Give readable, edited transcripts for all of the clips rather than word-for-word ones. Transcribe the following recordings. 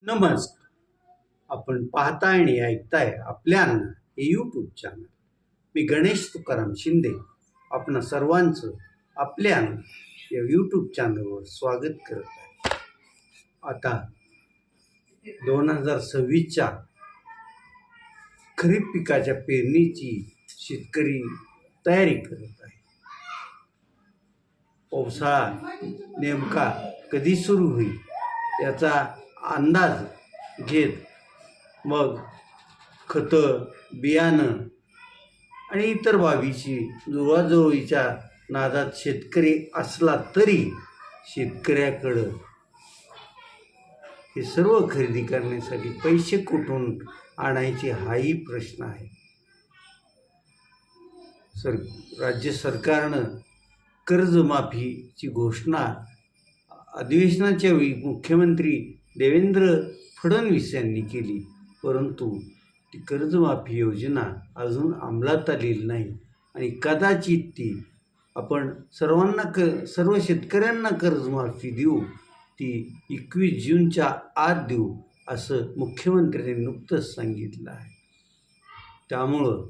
नमस्कार. आपण पाहताय आणि ऐकताय आपल्या अन्न हे यूट्यूब चॅनल. मी गणेश तुकाराम शिंदे आपण सर्वांचं आपल्या अन्न या यूट्यूब चॅनलवर स्वागत करत आहे. आता 2026च्या खरीप पिकाच्या पेरणीची शेतकरी तयारी करत आहे. पावसाळा नेमका कधी सुरू होईल याचा अंदाज घेत मग खतं, बियाणं आणि इतर बाबीची जुळवाजुळवीच्या नादात शेतकरी असला तरी शेतकऱ्याकडं हे सर्व खरेदी करण्यासाठी पैसे कुठून आणायचे हाही प्रश्न आहे. राज्य सरकारनं कर्जमाफीची घोषणा अधिवेशनाच्या वेळी मुख्यमंत्री देवेंद्र फडणवीस यांनी केली, परंतु ती कर्जमाफी योजना अजून अंमलात आलेली नाही आणि कदाचित ती आपण सर्व शेतकऱ्यांना कर्जमाफी देऊ ती 21 जूनच्या आत देऊ असं मुख्यमंत्र्यांनी नुकतंच सांगितलं आहे. त्यामुळं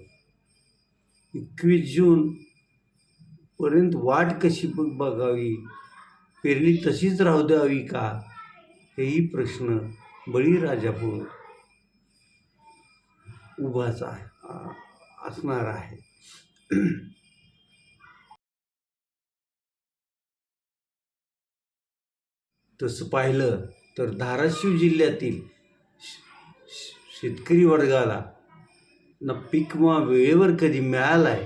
21 जूनपर्यंत वाट कशी बघावी, पेरणी तशीच राहू द्यावी का, हेही प्रश्न बळीराजापुढं उभाच असणार आहे. तसं पाहिलं तर धाराशिव जिल्ह्यातील शेतकरी वर्गाला ना पीक विमा वेळेवर कधी मिळाला आहे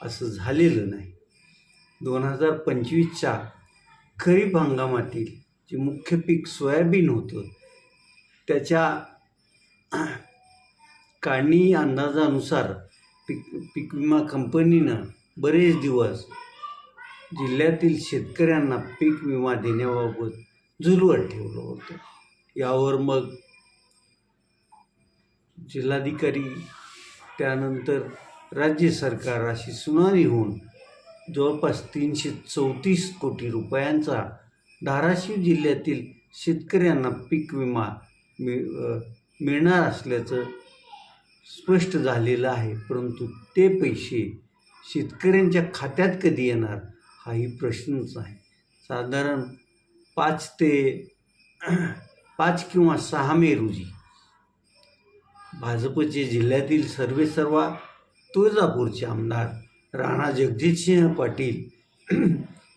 असं झालेलं नाही. 2025च्या खरीप हंगामातील जे मुख्य पीक सोयाबीन होतं त्याच्या काढणी अंदाजानुसार पीक विमा कंपनीनं बरेच दिवस जिल्ह्यातील शेतकऱ्यांना पीक विमा देण्याबाबत झुलवत ठेवलं होतं. यावर मग जिल्हाधिकारी त्यानंतर राज्य सरकार अशी सुनावणी होऊन जवळपास 334 कोटी रुपयांचा धाराशिव जिल्ह्यातील शेतकऱ्यांना पीक विमा मिळणार असल्याचं स्पष्ट झालेलं आहे. परंतु ते पैसे शेतकऱ्यांच्या खात्यात कधी येणार हाही प्रश्नच आहे. साधारण 5 किंवा 6 मे रोजी भाजपचे जिल्ह्यातील सर्वेसर्वा तुळजापूरचे आमदार राणा जगजितसिंह पाटील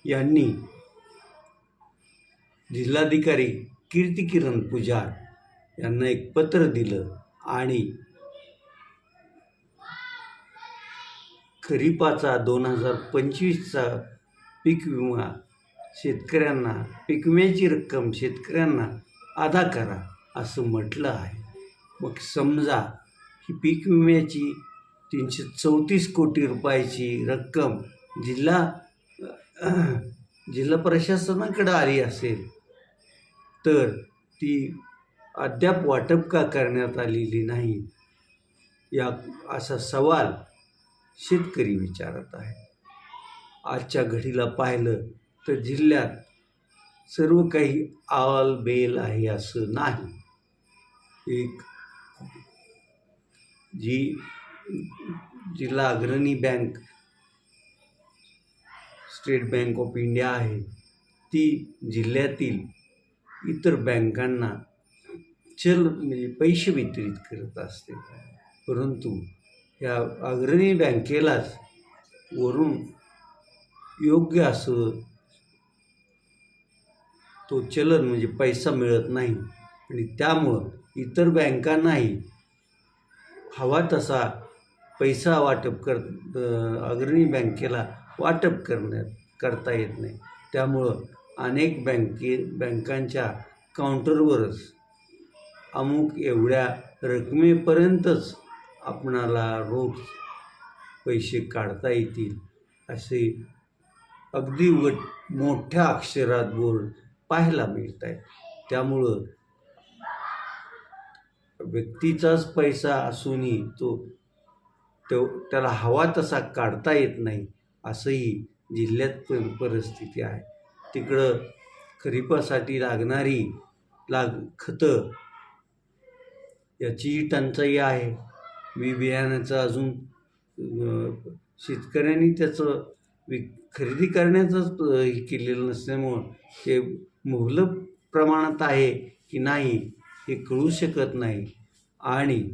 यांनी जिल्हाधिकारी कीर्तिकिरण पुजार यांना एक पत्र दिलं आणि खरीपाचा 2025चा पीक विमा शेतकऱ्यांना पीक विम्याची रक्कम शेतकऱ्यांना अदा करा असं म्हटलं आहे. मग समजा ही पीक विम्याची 334 कोटी रुपयाची रक्कम जिल्हा प्रशासनाकडे आली असेल तर ती अद्याप वाटप का करण्यात आलेली नाही असा सवाल शेतकरी विचारत आहे. आजच्या घडीला पाहिलं तर जिल्ह्यात सर्व काही आल बेल आहे असं नाही. एक जी जिल्हा अग्रणी bank state bank of India आहे ती जिल्ह्यातील इतर बँकांना म्हणजे पैसे वितरित करत असते, परंतु या अग्रणी बँकेलाच वरून योग्य असं तो चलन म्हणजे पैसा मिळत नाही आणि त्यामुळं इतर बँकांनाही हवा तसा पैसा अग्रणी बँकेला वाटप करता येत नाही. त्यामुळं अनेक बँकांच्या काउंटरवरच अमुक एवढ्या रकमेपर्यंतच आपणाला रोख पैसे काढता येतील असे अगदी मोठ्या अक्षरात बोर्ड पाहायला मिळत आहे. त्यामुळं व्यक्तीचाच पैसा असूनही त्याला हवा तसा काढता येत नाही असंही जिल्ह्यात परिस्थिती आहे. तिकडं खरीपासाठी लागणारी खतं याचीही टंचाई आहे. बियाण्याचं अजून शेतकऱ्यांनी त्याचं खरेदी करण्याचंच हे केलेलं नसल्यामुळं ते मुबलक प्रमाणात आहे की नाही हे कळू शकत नाही. आणि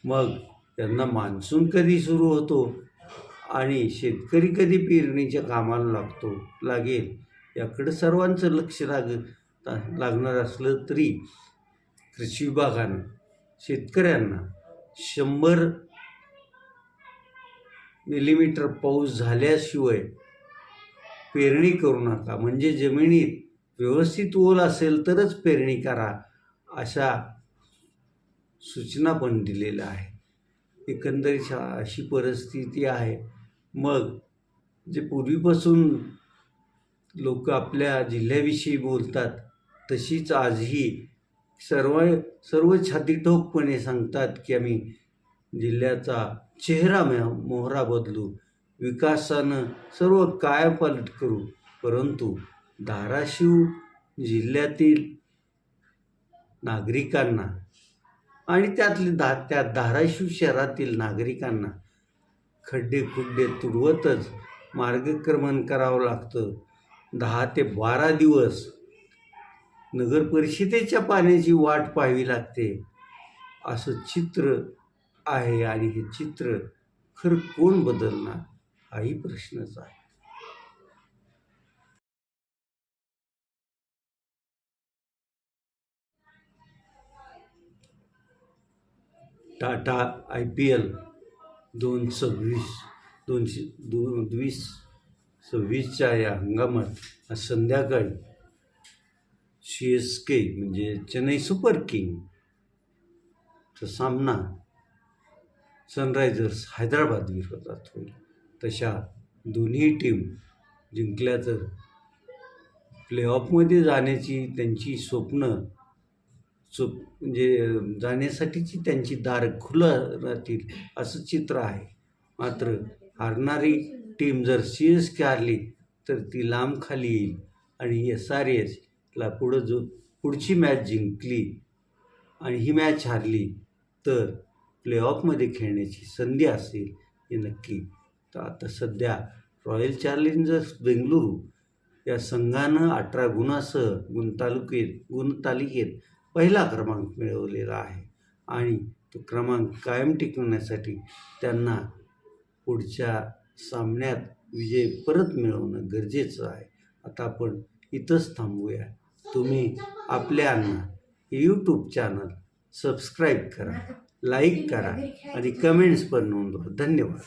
मग त्यांना मान्सून कधी सुरू होतो आणि शेतकरी कधी पेरणीच्या कामाला लागेल याकडं सर्वांचं लक्ष लागणार असलं तरी कृषी विभागानं शेतकऱ्यांना 100 मिलीमीटर पाऊस झाल्याशिवाय पेरणी करू नका, म्हणजे जमिनीत व्यवस्थित ओल असेल तरच पेरणी करा, अशा सूचना पण दिलेल्या आहे. एकंदरीत अशी परिस्थिती आहे. मग जे पूर्वीपासून लोक आपल्या जिल्ह्याविषयी बोलतात तशीच आजही सर्व छातीठोकपणे सांगतात की आम्ही जिल्ह्याचा चेहरा मोहरा बदलू, विकासानं सर्व कायापालट करू. परंतु धाराशिव जिल्ह्यातील नागरिकांना आणि त्या धाराशिव शहरातील नागरिकांना खड्डे खुड्डे तुडवतच मार्गक्रमण करावं लागतं. 10 ते 12 दिवस नगर परिषदेच्या पाण्याची वाट पाहावी लागते. असं चित्र आहे. आणि हे चित्र खरं कोण बदलणार हाही प्रश्नच आहे. टाटा IPL 2026च्या या हंगामात आज संध्याकाळी CSK म्हणजे चेन्नई सुपर किंगचा सामना सनरायझर्स हैदराबाद विरोधात होईल. तशा दोन्ही टीम जिंकल्या तर प्लेऑफमध्ये जाण्याची त्यांची म्हणजे जाण्यासाठीची त्यांची दार खुलं राहतील असं चित्र आहे. मात्र हारणारी टीम जर CSK हारली तर ती लांब खाली येईल आणि SRHला पुढची मॅच जिंकली आणि ही मॅच हारली तर प्लेऑफमध्ये खेळण्याची संधी असेल हे नक्की. तर आता सध्या रॉयल चॅलेंजर्स बेंगळुरू या संघानं 18 गुणासह गुणतालिकेत पहिला क्रमांक मिळवलेला आहे आणि तो क्रमांक कायम टिकवण्यासाठी त्यांना पुढच्या सामन्यात विजय परत मिळवणं गरजेचं आहे. आता आपण इथंच थांबूया. तुम्ही आपल्याला हे यूट्यूब चॅनल सबस्क्राईब करा, लाईक करा आणि कमेंट्स पण नोंदवा. धन्यवाद.